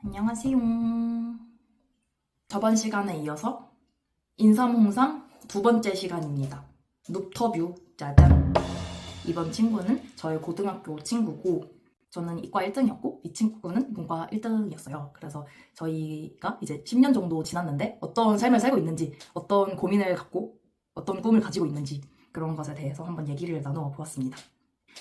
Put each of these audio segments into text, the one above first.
안녕하세요. 저번 시간에 이어서 인삼홍삼 두 번째 시간입니다. 눕터뷰 짜잔. 이번 친구는 저의 고등학교 친구고 저는 이과 1등이었고 이 친구는 문과 1등이었어요. 그래서 저희가 이제 10년 정도 지났는데 어떤 삶을 살고 있는지, 어떤 고민을 갖고 어떤 꿈을 가지고 있는지 그런 것에 대해서 한번 얘기를 나누어 보았습니다.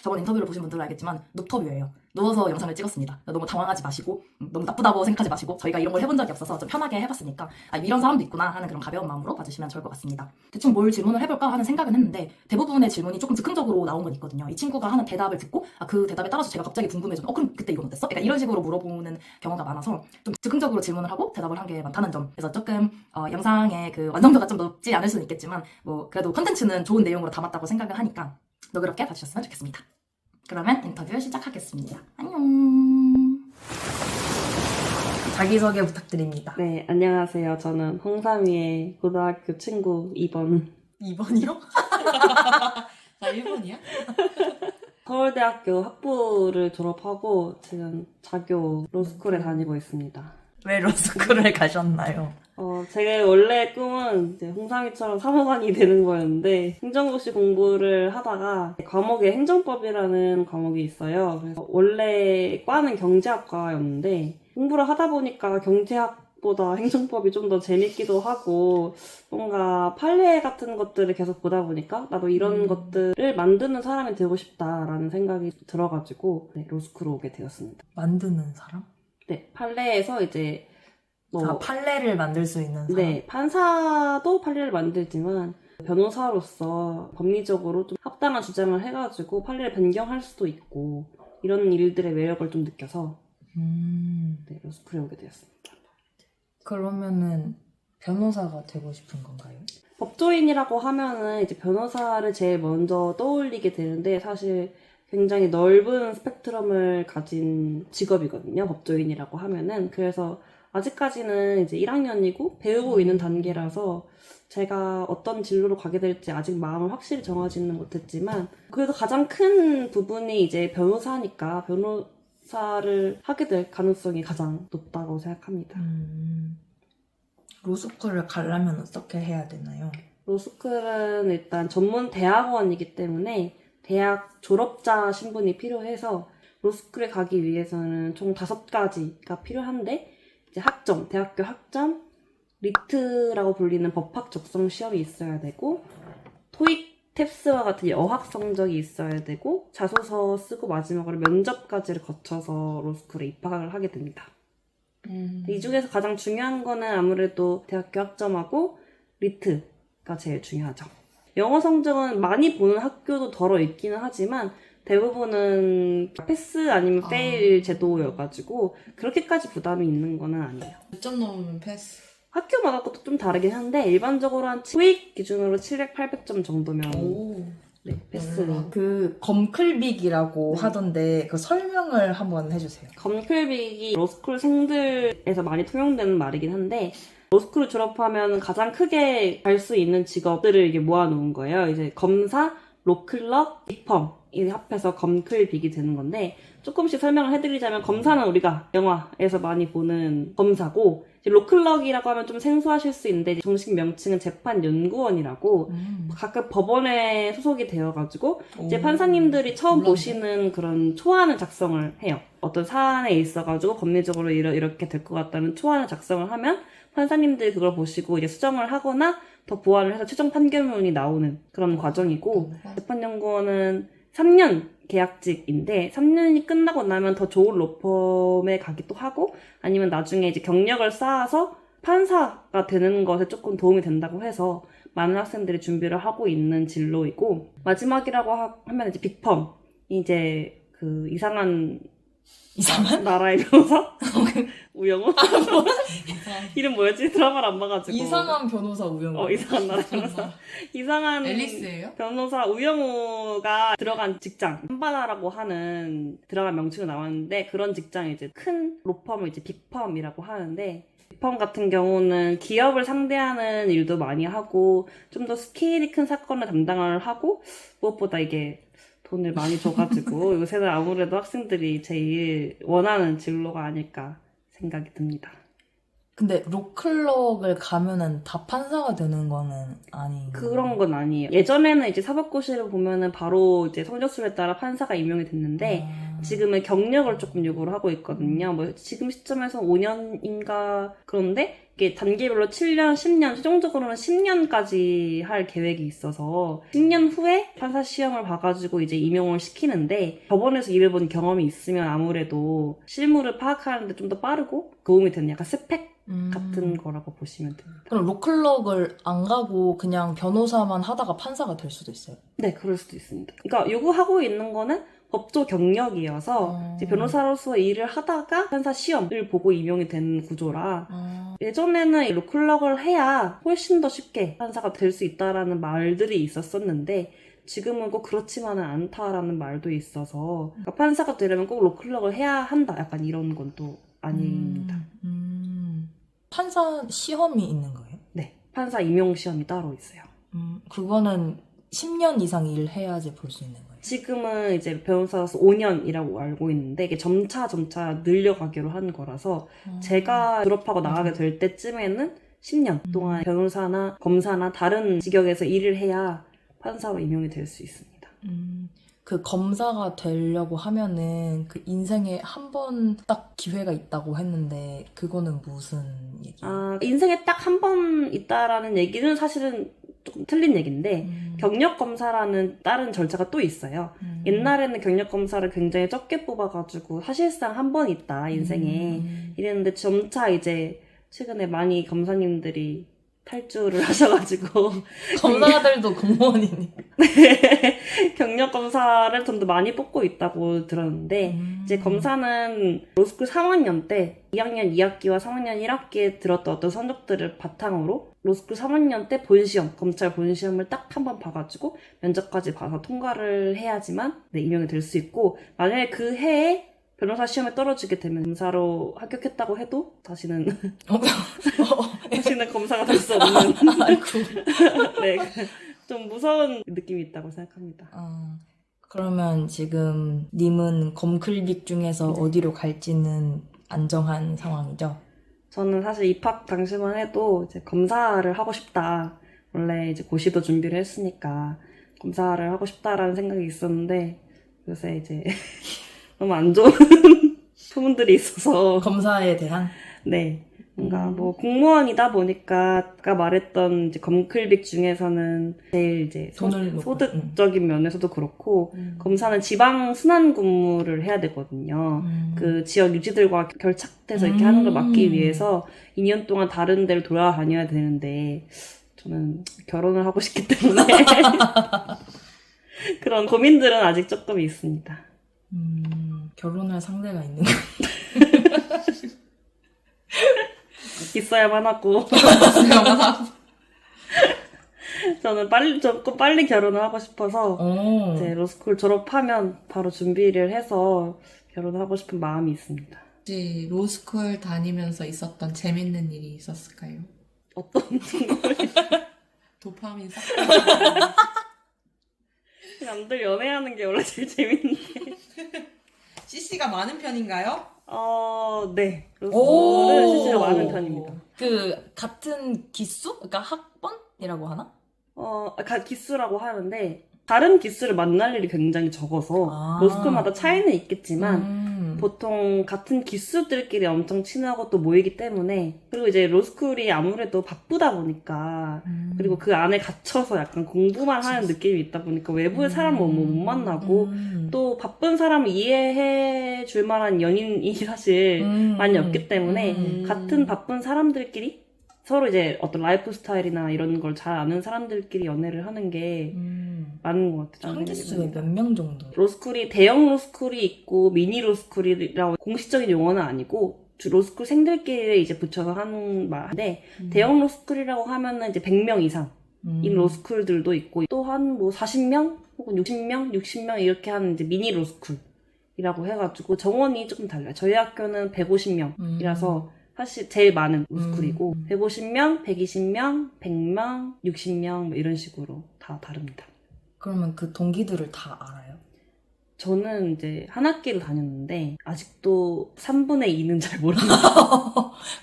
저번 인터뷰를 보신 분들은 알겠지만 눕터뷰예요. 누워서 영상을 찍었습니다. 너무 당황하지 마시고 너무 나쁘다고 생각하지 마시고 저희가 이런 걸 해본 적이 없어서 좀 편하게 해봤으니까 이런 사람도 있구나 하는 그런 가벼운 마음으로 봐주시면 좋을 것 같습니다. 대충 뭘 질문을 해볼까 하는 생각은 했는데 대부분의 질문이 조금 즉흥적으로 나온 건 있거든요. 이 친구가 하는 대답을 듣고 그 대답에 따라서 제가 갑자기 궁금해져. 그럼 그때 이건 어땠어? 약간 이런 식으로 물어보는 경우가 많아서 좀 즉흥적으로 질문을 하고 대답을 한 게 많다는 점. 그래서 조금 영상의 그 완성도가 좀 높지 않을 수는 있겠지만 뭐 그래도 컨텐츠는 좋은 내용으로 담았다고 생각을 하니까 너그럽게 봐주셨으면 좋겠습니다. 그러면 인터뷰 시작하겠습니다. 안녕. 자기소개 부탁드립니다. 네, 안녕하세요. 저는 홍삼이의 고등학교 친구 2번. 2번이요? 나 1번이야? 서울대학교 학부를 졸업하고 지금 자교 로스쿨에 다니고 있습니다. 왜 로스쿨을 가셨나요? 제 원래 꿈은 이제 홍삼이처럼 사무관이 되는 거였는데 행정고시 공부를 하다가 과목에 행정법이라는 과목이 있어요. 그래서 원래 과는 경제학과였는데 공부를 하다 보니까 경제학보다 행정법이 좀 더 재밌기도 하고 뭔가 판례 같은 것들을 계속 보다 보니까 나도 이런 것들을 만드는 사람이 되고 싶다라는 생각이 들어가지고 로스쿨을 오게 되었습니다. 만드는 사람? 네, 판례에서 이제 판례를 만들 수 있는 사람? 네, 판사도 판례를 만들지만 변호사로서 법리적으로 좀 합당한 주장을 해가지고 판례를 변경할 수도 있고 이런 일들의 매력을 좀 느껴서 네, 로스쿨에 오게 되었습니다. 그러면은 변호사가 되고 싶은 건가요? 법조인이라고 하면은 이제 변호사를 제일 먼저 떠올리게 되는데 사실 굉장히 넓은 스펙트럼을 가진 직업이거든요. 법조인이라고 하면은. 그래서 아직까지는 이제 1학년이고 배우고 있는 단계라서 제가 어떤 진로로 가게 될지 아직 마음을 확실히 정하지는 못했지만 그래도 가장 큰 부분이 이제 변호사니까 변호사를 하게 될 가능성이 가장 높다고 생각합니다. 로스쿨을 가려면 어떻게 해야 되나요? 로스쿨은 일단 전문 대학원이기 때문에 대학 졸업자 신분이 필요해서 로스쿨에 가기 위해서는 총 5가지가 필요한데 이제 학점, 대학교 학점, 리트라고 불리는 법학 적성 시험이 있어야 되고 토익, 탭스와 같은 어학 성적이 있어야 되고 자소서 쓰고 마지막으로 면접까지를 거쳐서 로스쿨에 입학을 하게 됩니다. 이 중에서 가장 중요한 거는 아무래도 대학교 학점하고 리트가 제일 중요하죠. 영어 성적은 많이 보는 학교도 덜어 있기는 하지만 대부분은 패스 아니면 페일 제도여가지고 그렇게까지 부담이 있는 거는 아니에요. 몇 점 넘으면 패스? 학교마다 것도 좀 다르긴 한데 일반적으로 한 토익 기준으로 700, 800점 정도면 네, 패스로. 그 검클빅이라고 하던데 그 설명을 한번 해주세요. 검클빅이 로스쿨 생들에서 많이 통용되는 말이긴 한데 로스쿨을 졸업하면 가장 크게 갈 수 있는 직업들을 이게 모아놓은 거예요. 이제 검사, 로클럽, 빅펌 이 합해서 검클빅이 되는 건데 조금씩 설명을 해드리자면 검사는 우리가 영화에서 많이 보는 검사고 이제 로클럭이라고 하면 좀 생소하실 수 있는데 정식 명칭은 재판연구원이라고 각각 법원에 소속이 되어가지고 이제 판사님들이 처음 보시는 그런 초안을 작성을 해요. 어떤 사안에 있어가지고 법리적으로 이렇게 될 것 같다는 초안을 작성을 하면 판사님들이 그걸 보시고 이제 수정을 하거나 더 보완을 해서 최종 판결문이 나오는 그런 과정이고 재판연구원은 3년 계약직인데 3년이 끝나고 나면 더 좋은 로펌에 가기도 하고 아니면 나중에 이제 경력을 쌓아서 판사가 되는 것에 조금 도움이 된다고 해서 많은 학생들이 준비를 하고 있는 진로이고 마지막이라고 하면 이제 빅펌 이제 그 이상한 나라의 변호사? 우영우? 이름 뭐였지? 드라마를 안 봐가지고 이상한 변호사 우영우. 이상한 나라 변호사 이상한 앨리스예요? 변호사 우영우가 들어간 직장 한바다라고 하는 드라마 명칭으로 나왔는데 그런 직장이 이제 큰 로펌을 이제 빅펌이라고 하는데 빅펌 같은 경우는 기업을 상대하는 일도 많이 하고 좀 더 스케일이 큰 사건을 담당을 하고 무엇보다 이게 돈을 많이 줘가지고 요새는 아무래도 학생들이 제일 원하는 진로가 아닐까 생각이 듭니다. 근데 로클럭을 가면은 다 판사가 되는 거는 아닌 그런 건 아니에요. 예전에는 이제 사법고시를 보면은 바로 이제 성적수에 따라 판사가 임용이 됐는데 지금은 경력을 조금 요구를 하고 있거든요. 뭐 지금 시점에서 5년인가 그런데 이게 단계별로 7년, 10년, 최종적으로는 10년까지 할 계획이 있어서 10년 후에 판사 시험을 봐가지고 이제 임용을 시키는데 법원에서 일을 본 경험이 있으면 아무래도 실무를 파악하는데 좀 더 빠르고 도움이 되는 약간 스펙 같은 거라고 보시면 됩니다. 그럼 로클럭을 안 가고 그냥 변호사만 하다가 판사가 될 수도 있어요? 네, 그럴 수도 있습니다. 그러니까 요구하고 있는 거는 법조 경력이어서 이제 변호사로서 일을 하다가 판사 시험을 보고 임용이 되는 구조라 예전에는 로클럭을 해야 훨씬 더 쉽게 판사가 될 수 있다라는 말들이 있었었는데 지금은 꼭 그렇지만은 않다라는 말도 있어서 그러니까 판사가 되려면 꼭 로클럭을 해야 한다 약간 이런 건 또 아닙니다. 판사 시험이 있는 거예요? 네, 판사 임용 시험이 따로 있어요. 그거는 10년 이상 일해야지 볼 수 있는 거예요? 지금은 이제 변호사로서 5년이라고 알고 있는데 이게 점차 늘려가기로 한 거라서 제가 졸업하고 나가게 될 때쯤에는 10년 동안 변호사나 검사나 다른 직역에서 일을 해야 판사로 임용이 될 수 있습니다. 그 검사가 되려고 하면은 그 인생에 한 번 딱 기회가 있다고 했는데 그거는 무슨 얘기예요? 인생에 딱 한 번 있다라는 얘기는 사실은 조금 틀린 얘기인데 경력검사라는 다른 절차가 또 있어요. 옛날에는 경력검사를 굉장히 적게 뽑아가지고 사실상 한 번 있다 인생에 이랬는데 점차 이제 최근에 많이 검사님들이 탈주를 하셔가지고 검사들도 공무원이니까. 경력검사를 좀 더 많이 뽑고 있다고 들었는데 이제 검사는 로스쿨 3학년 때 2학년 2학기와 3학년 1학기에 들었던 어떤 성적들을 바탕으로 로스쿨 3학년 때 본시험, 검찰 본시험을 딱 한 번 봐가지고 면접까지 봐서 통과를 해야지만 임용이 될 수 있고 만약에 그 해에 변호사 시험에 떨어지게 되면 검사로 합격했다고 해도 다시는 검사가 될 수 없는 아이고. 네, 좀 무서운 느낌이 있다고 생각합니다. 그러면 지금 님은 검클빅 중에서 어디로 갈지는 안정한 상황이죠? 저는 사실 입학 당시만 해도 이제 검사를 하고 싶다. 원래 이제 고시도 준비를 했으니까 검사를 하고 싶다라는 생각이 있었는데 요새 이제 너무 안 좋은 소문들이 있어서 검사에 대한? 네. 뭔가 뭐 공무원이다 보니까 아까 말했던 이제 검클빅 중에서는 제일 이제 소득적인 면에서도 그렇고 검사는 지방 순환 근무를 해야 되거든요. 그 지역 유지들과 결착돼서 이렇게 하는 걸 막기 위해서 2년 동안 다른 데를 돌아다녀야 되는데 저는 결혼을 하고 싶기 때문에 그런 고민들은 아직 조금 있습니다. 결혼할 상대가 있는 거. 있어야만 하고 저는 조금 빨리 결혼을 하고 싶어서 이제 로스쿨 졸업하면 바로 준비를 해서 결혼하고 싶은 마음이 있습니다. 혹시 로스쿨 다니면서 있었던 재밌는 일이 있었을까요? 어떤 걸? 도파민 싹 남들 연애하는 게 원래 제일 재밌는데 CC가 많은 편인가요? 네. 로스쿨은 CC가 많은 편입니다. 그 같은 기수? 그러니까 학번이라고 하나? 기수라고 하는데 다른 기수를 만날 일이 굉장히 적어서 로스쿨마다 차이는 있겠지만 보통 같은 기수들끼리 엄청 친하고 또 모이기 때문에 그리고 이제 로스쿨이 아무래도 바쁘다 보니까 그리고 그 안에 갇혀서 약간 공부만 하는 느낌이 있다 보니까 외부의 사람을 못 만나고 또 바쁜 사람을 이해해 줄 만한 연인이 사실 많이 없기 때문에 같은 바쁜 사람들끼리 서로 이제 어떤 라이프 스타일이나 이런 걸 잘 아는 사람들끼리 연애를 하는 게 많은 것 같아요. 한 기수에 몇 명 정도? 로스쿨이 대형 로스쿨이 있고 미니 로스쿨이라고 공식적인 용어는 아니고 로스쿨 생들끼리 이제 붙여서 하는 말인데 대형 로스쿨이라고 하면은 이제 100명 이상인 로스쿨들도 있고 또 한 뭐 40명 혹은 60명 이렇게 하는 이제 미니 로스쿨이라고 해가지고 정원이 조금 달라요. 저희 학교는 150명이라서 사실 제일 많은 로스쿨이고 150명, 120명, 100명, 60명 뭐 이런 식으로 다 다릅니다. 그러면 그 동기들을 다 알아요? 저는 이제 한 학기를 다녔는데 아직도 3분의 2는 잘 모르겠어요.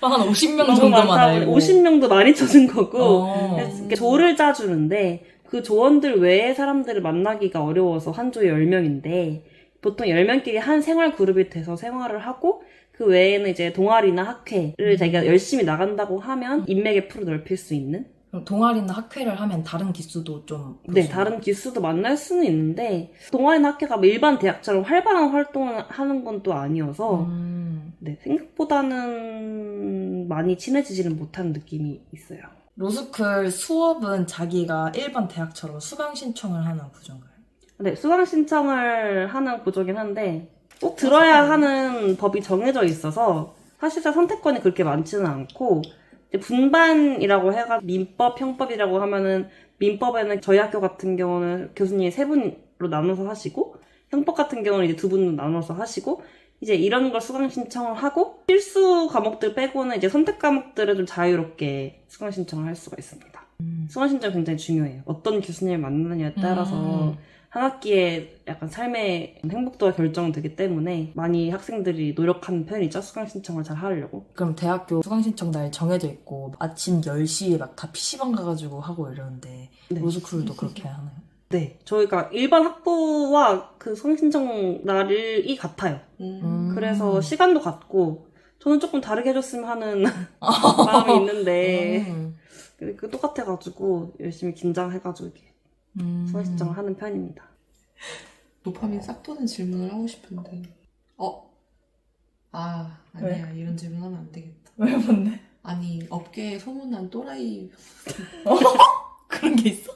한 50명 너무 정도만 많다 알고. 50명도 많이 쳐준 거고 어. 이렇게 조를 짜주는데 그 조원들 외에 사람들을 만나기가 어려워서 한 조에 10명인데 보통 10명끼리 한 생활 그룹이 돼서 생활을 하고 그 외에는 이제 동아리나 학회를 자기가 열심히 나간다고 하면 인맥의 풀을 넓힐 수 있는 그럼 동아리나 학회를 하면 다른 기수도 좀. 네, 보시나요? 다른 기수도 만날 수는 있는데 동아리나 학회가 뭐 일반 대학처럼 활발한 활동을 하는 건 또 아니어서 네, 생각보다는 많이 친해지지는 못하는 느낌이 있어요. 로스쿨 수업은 자기가 일반 대학처럼 수강 신청을 하는 구조인가요? 네, 수강 신청을 하는 구조긴 한데 꼭 들어야 하는 법이 정해져 있어서 사실상 선택권이 그렇게 많지는 않고 이제 분반이라고 해가 민법, 형법이라고 하면은 민법에는 저희 학교 같은 경우는 교수님이 3분으로 나눠서 하시고 형법 같은 경우는 이제 2분으로 나눠서 하시고 이제 이런 걸 수강 신청을 하고 필수 과목들 빼고는 이제 선택 과목들을 좀 자유롭게 수강 신청을 할 수가 있습니다. 수강 신청 굉장히 중요해요. 어떤 교수님을 만나느냐에 따라서 한 학기에 약간 삶의 행복도가 결정되기 때문에 많이 학생들이 노력하는 편이죠. 수강 신청을 잘 하려고. 그럼 대학교 수강 신청 날 정해져 있고 아침 10시에 막 다 PC방 가가지고 하고 이러는데 네. 로스쿨도 그렇게 하나요? 네, 저희가 일반 학부와 그 수강 신청 날이 같아요. 그래서 시간도 같고 저는 조금 다르게 해줬으면 하는 마음이 있는데 그 똑같아가지고 열심히 긴장해가지고 이렇게 수강 신청을 하는 편입니다. 도파민 싹 도는 질문을 하고 싶은데. 아니야. 이런 질문 하면 안 되겠다. 왜 뭔데? 아니, 업계에 소문난 또라이. 그런 게 있어?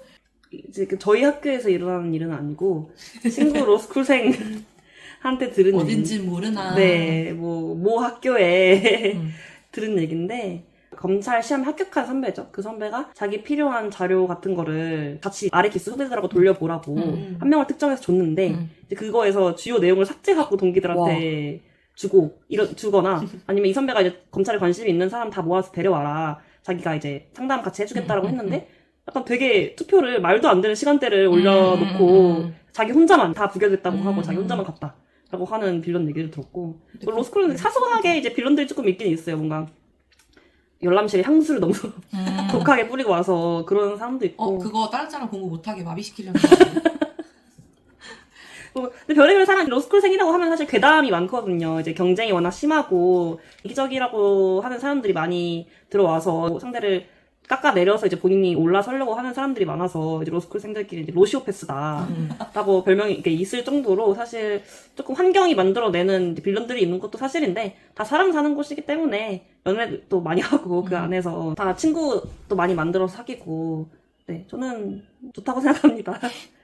이제 저희 학교에서 일어나는 일은 아니고 친구 로스쿨생한테 들은 어딘진 모르나. 네, 모 학교에 음. 들은 얘기인데 검찰 시험 합격한 선배죠. 그 선배가 자기 필요한 자료 같은 거를 같이 아래 기수 후배들하고 돌려보라고 한 명을 특정해서 줬는데 이제 그거에서 주요 내용을 삭제하고 동기들한테 주거나 아니면 이 선배가 이제 검찰에 관심이 있는 사람 다 모아서 데려와라. 자기가 이제 상담 같이 해주겠다라고 했는데 약간 되게 투표를 말도 안 되는 시간대를 올려놓고 자기 혼자만 다 부결됐다고 하고 자기 혼자만 갔다. 라고 하는 빌런 얘기를 들었고 로스쿨은 사소하게 이제 빌런들이 조금 있긴 있어요. 뭔가 열람실에 향수를 너무 독하게 뿌리고 와서 그런 사람도 있고 그거 다른 사람 공부 못하게 마비시키려는 거 아니에요? 근데 별의별 사람이 로스쿨생이라고 하면 사실 괴담이 많거든요. 이제 경쟁이 워낙 심하고 이기적이라고 하는 사람들이 많이 들어와서 상대를 깎아내려서 이제 본인이 올라서려고 하는 사람들이 많아서 이제 로스쿨생들끼리 이제 로시오패스다라고 별명이 이렇게 있을 정도로 사실 조금 환경이 만들어내는 이제 빌런들이 있는 것도 사실인데 다 사람 사는 곳이기 때문에 연애도 많이 하고 그 안에서 다 친구도 많이 만들어서 사귀고 네 저는 좋다고 생각합니다.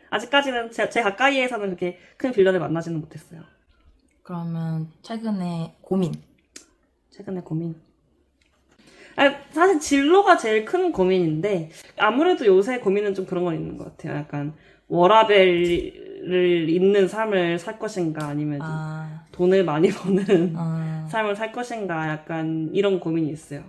아직까지는 제 가까이에서는 그렇게 큰 빌런을 만나지는 못했어요. 그러면 최근에 고민. 사실 진로가 제일 큰 고민인데 아무래도 요새 고민은 좀 그런 건 있는 것 같아요. 약간 워라밸을 잇는 삶을 살 것인가 아니면 돈을 많이 버는 삶을 살 것인가 약간 이런 고민이 있어요.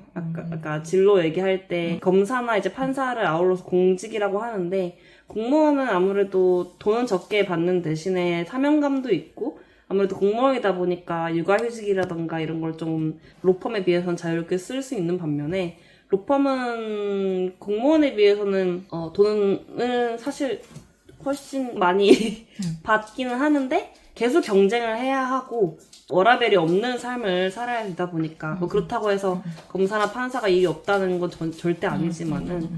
아까 진로 얘기할 때 검사나 이제 판사를 아울러서 공직이라고 하는데 공무원은 아무래도 돈은 적게 받는 대신에 사명감도 있고 아무래도 공무원이다 보니까 육아휴직이라던가 이런 걸 좀 로펌에 비해서는 자유롭게 쓸 수 있는 반면에 로펌은 공무원에 비해서는 돈은 사실 훨씬 많이 받기는 하는데 계속 경쟁을 해야 하고 워라밸이 없는 삶을 살아야 되다 보니까 뭐 그렇다고 해서 검사나 판사가 일이 없다는 건 절대 아니지만은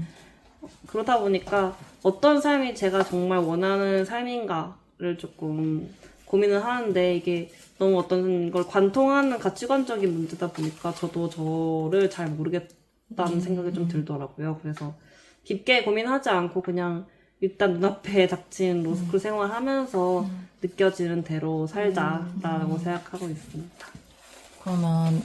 그러다 보니까 어떤 삶이 제가 정말 원하는 삶인가를 조금 고민을 하는데 이게 너무 어떤 걸 관통하는 가치관적인 문제다 보니까 저도 저를 잘 모르겠다는 생각이 좀 들더라고요. 그래서 깊게 고민하지 않고 그냥 일단 눈앞에 닥친 로스쿨 생활하면서 느껴지는 대로 살자라고 생각하고 있습니다. 그러면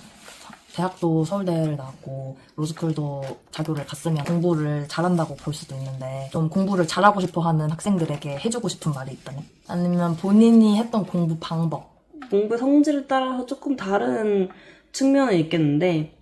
대학도 서울대를 나왔고 로스쿨도 자교를 갔으면 공부를 잘한다고 볼 수도 있는데 좀 공부를 잘하고 싶어하는 학생들에게 해주고 싶은 말이 있다면? 아니면 본인이 했던 공부 방법? 공부 성질에 따라서 조금 다른 측면은 있겠는데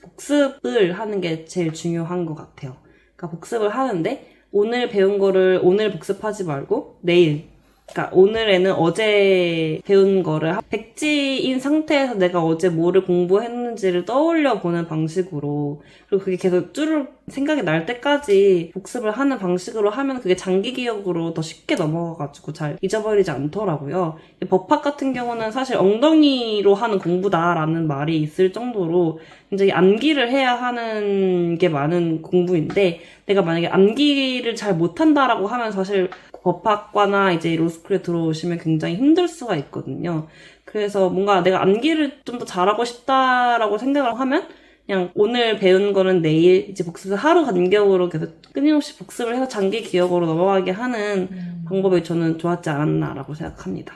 복습을 하는 게 제일 중요한 것 같아요. 그러니까 복습을 하는데 오늘 배운 거를 오늘 복습하지 말고 내일 그러니까 오늘에는 어제 배운 거를 백지인 상태에서 내가 어제 뭐를 공부했는지를 떠올려 보는 방식으로, 그리고 그게 계속 쭈르륵 생각이 날 때까지 복습을 하는 방식으로 하면 그게 장기 기억으로 더 쉽게 넘어가가지고 잘 잊어버리지 않더라고요. 법학 같은 경우는 사실 엉덩이로 하는 공부다라는 말이 있을 정도로 굉장히 암기를 해야 하는 게 많은 공부인데, 내가 만약에 암기를 잘 못한다라고 하면 사실 법학과나 이제 로스쿨에 들어오시면 굉장히 힘들 수가 있거든요. 그래서 뭔가 내가 암기를 좀 더 잘하고 싶다라고 생각을 하면 그냥 오늘 배운 거는 내일 이제 복습을 하루 간격으로 계속 끊임없이 복습을 해서 장기 기억으로 넘어가게 하는 방법이 저는 좋았지 않았나라고 생각합니다.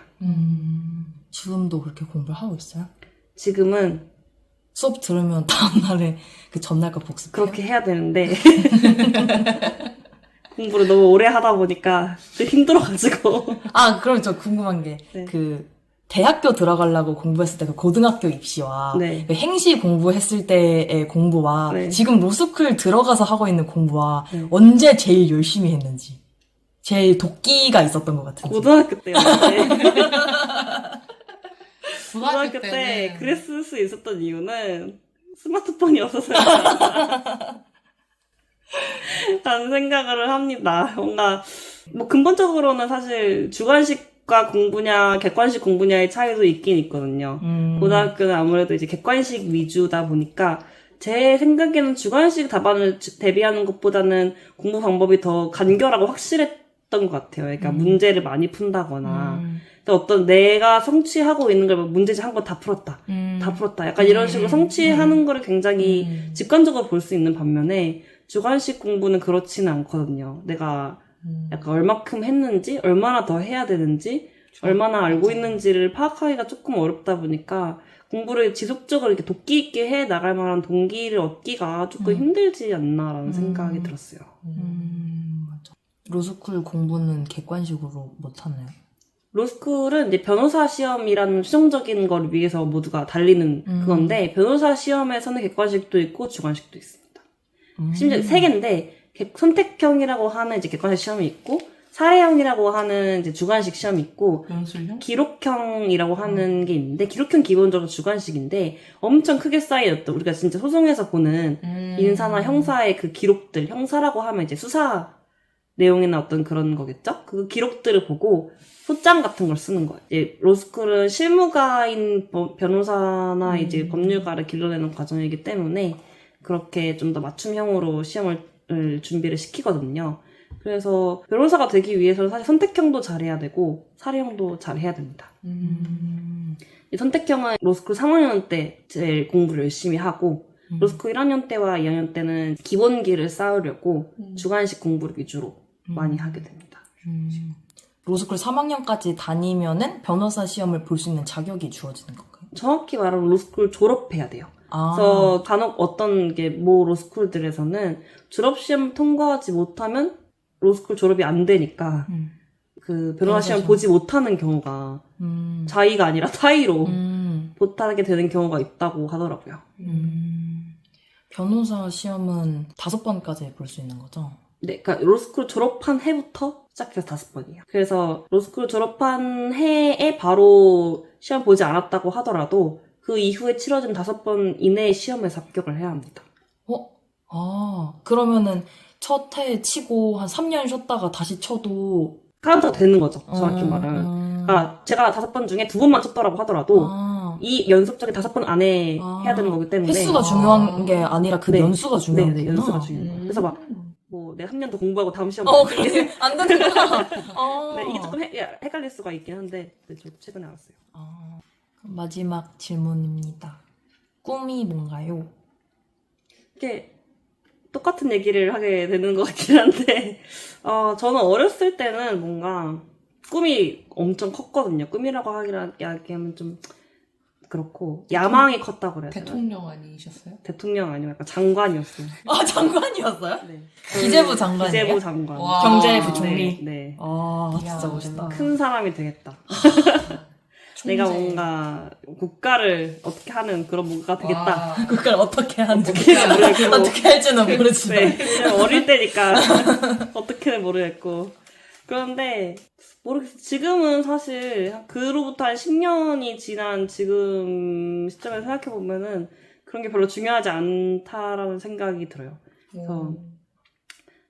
지금도 그렇게 공부를 하고 있어요? 지금은 수업 들으면 다음날에 그 전날 거 복습해요? 그렇게 해야 되는데 공부를 너무 오래 하다 보니까 좀 힘들어가지고. 아, 그럼 저 궁금한 게, 네. 대학교 들어가려고 공부했을 때 그 고등학교 입시와 네. 그 행시 공부했을 때의 공부와 네. 지금 로스쿨 들어가서 하고 있는 공부와 네. 언제 제일 열심히 했는지, 제일 도끼가 있었던 것 같은지. 고등학교 때였는데 고등학교 고등학교 때 때는 글을 쓸 수 있었던 이유는 스마트폰이 없어서요. 라는 생각을 합니다. 뭔가 뭐 근본적으로는 사실 주관식과 공부냐 객관식 공부냐의 차이도 있긴 있거든요. 고등학교는 아무래도 이제 객관식 위주다 보니까 제 생각에는 주관식 답안을 대비하는 것보다는 공부 방법이 더 간결하고 확실했던 것 같아요. 그러니까 문제를 많이 푼다거나 어떤 내가 성취하고 있는 걸 문제집 한 거 다 풀었다. 다 풀었다. 약간 이런 식으로 성취하는 거를 굉장히 직관적으로 볼 수 있는 반면에 주관식 공부는 그렇지는 않거든요. 내가 약간 얼마큼 했는지, 얼마나 더 해야 되는지, 얼마나 알고 있는지를 파악하기가 조금 어렵다 보니까 공부를 지속적으로 이렇게 도끼 있게 해 나갈 만한 동기를 얻기가 조금 힘들지 않나라는 생각이 들었어요. 맞아. 로스쿨 공부는 객관식으로 못하나요? 로스쿨은 이제 변호사 시험이라는 수정적인 걸 위해서 모두가 달리는 그건데, 변호사 시험에서는 객관식도 있고 주관식도 있습니다. 심지어 3개인데, 선택형이라고 하는 이제 객관식 시험이 있고, 사례형이라고 하는 이제 주관식 시험이 있고, 연술형? 기록형이라고 하는 게 있는데, 기록형 기본적으로 주관식인데, 엄청 크게 쌓여있던, 우리가 진짜 소송에서 보는 민사나 형사의 그 기록들, 형사라고 하면 이제 수사 내용이나 어떤 그런 거겠죠? 그 기록들을 보고 소장 같은 걸 쓰는 거예요. 이제 로스쿨은 실무가인 변호사나 이제 법률가를 길러내는 과정이기 때문에 그렇게 좀 더 맞춤형으로 시험을 준비를 시키거든요. 그래서 변호사가 되기 위해서는 사실 선택형도 잘해야 되고 사례형도 잘해야 됩니다. 이 선택형은 로스쿨 3학년 때 제일 공부를 열심히 하고 로스쿨 1학년 때와 2학년 때는 기본기를 쌓으려고 주관식 공부를 위주로 많이 하게 됩니다. 로스쿨 3학년까지 다니면은 변호사 시험을 볼 수 있는 자격이 주어지는 건가요? 정확히 말하면 로스쿨 졸업해야 돼요. 아. 그래서 간혹 어떤 게 모 로스쿨들에서는 졸업시험 통과하지 못하면 로스쿨 졸업이 안 되니까 그 변호사 시험 보지 못하는 경우가 자의가 아니라 타의로 못하게 되는 경우가 있다고 하더라고요. 변호사 시험은 5번까지 볼 수 있는 거죠? 네, 그러니까 로스쿨 졸업한 해부터 시작해서 5번이에요. 그래서 로스쿨 졸업한 해에 바로 시험 보지 않았다고 하더라도 그 이후에 치러진 5번 이내의 시험에서 합격을 해야 합니다. 그러면은 첫 해 치고 한 3년 쉬었다가 다시 쳐도 카운터가 되는 거죠. 정확히 말하면. 그러니까 제가 5번 중에 2번만 쳤더라고 하더라도 이 연속적인 5번 안에 해야 되는 거기 때문에 횟수가 중요한 게 아니라 그 네. 연수가 중요한 네, 거구나. 연수가 중요해요. 그래서 막 뭐 내가 3년 더 공부하고 다음 시험 그래. 안 되는구나. 네, 이게 조금 헷갈릴 수가 있긴 한데 네, 저 최근에 알았어요. 그럼 마지막 질문입니다. 꿈이 뭔가요? 이게 똑같은 얘기를 하게 되는 것 같긴 한데 저는 어렸을 때는 뭔가 꿈이 엄청 컸거든요. 꿈이라고 하기하면 좀 그렇고 야망이 컸다고 그래야 되나? 대통령 아니셨어요? 대통령 아니면 약간 장관이었어요. 장관이었어요? 네. 기재부 장관이에요? 기재부 장관. 와. 경제부 총리? 네. 진짜 이야. 멋있다. 큰 사람이 되겠다. 내가 뭔가 국가를 어떻게 하는 그런 뭔가가 되겠다. 그걸 어떻게 하는지 모르겠고. 어떻게 할지는 모르지만 네, 그냥 어릴 때니까 어떻게는 모르겠고 그런데 모르겠어요. 지금은 사실 그로부터 한 10년이 지난 지금 시점에서 생각해보면은 그런 게 별로 중요하지 않다라는 생각이 들어요. 그래서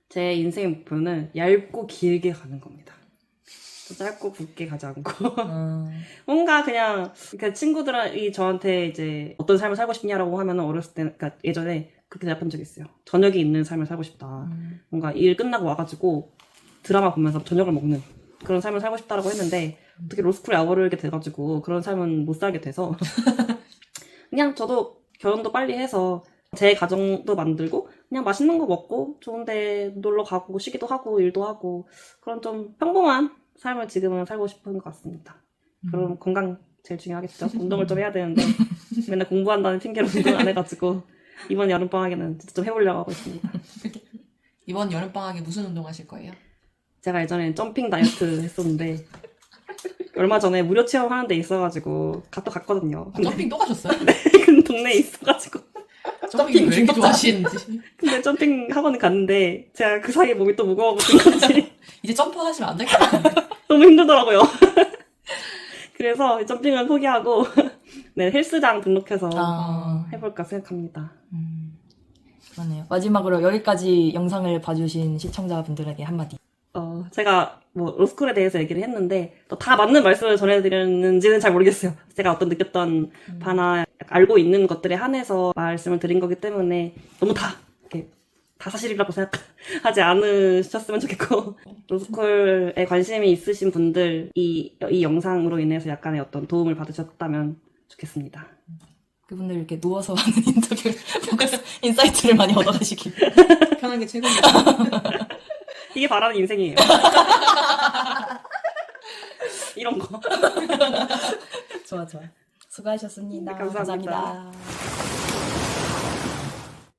제 인생의 목표는 얇고 길게 가는 겁니다. 짧고 굵게 가지 않고 뭔가 그냥 그러니까 친구들이 저한테 이제 어떤 삶을 살고 싶냐라고 하면 어렸을 때 그러니까 예전에 그렇게 대답한 적이 있어요. 저녁이 있는 삶을 살고 싶다. 뭔가 일 끝나고 와가지고 드라마 보면서 저녁을 먹는 그런 삶을 살고 싶다라고 했는데 어떻게 로스쿨에 아우르게 돼가지고 그런 삶은 못 살게 돼서 그냥 저도 결혼도 빨리 해서 제 가정도 만들고 그냥 맛있는 거 먹고 좋은데 놀러 가고 쉬기도 하고 일도 하고 그런 좀 평범한 삶을 지금은 살고 싶은 것 같습니다. 그럼 건강 제일 중요하겠죠. 운동을 좀 해야 되는데 맨날 공부한다는 핑계로 운동 안 해가지고 이번 여름방학에는 진짜 좀 해보려고 하고 있습니다. 이번 여름방학에 무슨 운동 하실 거예요? 제가 예전에 점핑 다이어트 했었는데 얼마 전에 무료 체험하는 데 있어가지고 또 갔거든요. 근데 점핑 또 가셨어요? 그 동네에 있어가지고 점핑 왜 이렇게 좋아하시는지. 근데 점핑 학원을 갔는데 제가 그 사이에 몸이 또 무거워진 건지 이제 점프하시면 안 될 것 같은데. 너무 힘들더라고요. 그래서 점핑을 포기하고 네, 헬스장 등록해서 해볼까 생각합니다. 그러네요. 마지막으로 여기까지 영상을 봐주신 시청자분들에게 한마디. 제가 뭐 로스쿨에 대해서 얘기를 했는데 또 다 맞는 말씀을 전해드렸는지는 잘 모르겠어요. 제가 어떤 느꼈던 바나 알고 있는 것들에 한해서 말씀을 드린 거기 때문에 너무 다 이렇게 다 사실이라고 생각하지 않으셨으면 좋겠고 로스쿨에 관심이 있으신 분들 이 영상으로 인해서 약간의 어떤 도움을 받으셨다면 좋겠습니다. 그분들 이렇게 누워서 하는 인터뷰를 보고 인사이트를 많이 얻어가시길. 편한 게 최고입니다. 이게 바라는 인생이에요. 이런 거. 좋아. 수고하셨습니다. 네, 감사합니다.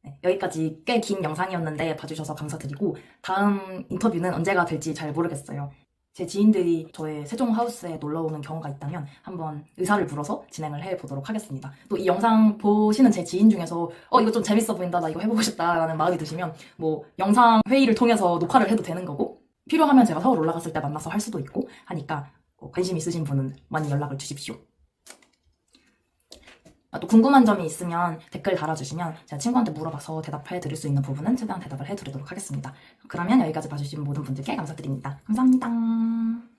네, 여기까지 꽤 긴 영상이었는데 봐주셔서 감사드리고 다음 인터뷰는 언제가 될지 잘 모르겠어요. 제 지인들이 저의 세종하우스에 놀러오는 경우가 있다면 한번 의사를 불어서 진행을 해보도록 하겠습니다. 또 이 영상 보시는 제 지인 중에서 이거 좀 재밌어 보인다, 나 이거 해보고 싶다라는 마음이 드시면 뭐 영상 회의를 통해서 녹화를 해도 되는 거고 필요하면 제가 서울 올라갔을 때 만나서 할 수도 있고 하니까 관심 있으신 분은 많이 연락을 주십시오. 또 궁금한 점이 있으면 댓글 달아주시면 제가 친구한테 물어봐서 대답해 드릴 수 있는 부분은 최대한 대답을 해드리도록 하겠습니다. 그러면 여기까지 봐주신 모든 분들께 감사드립니다. 감사합니다.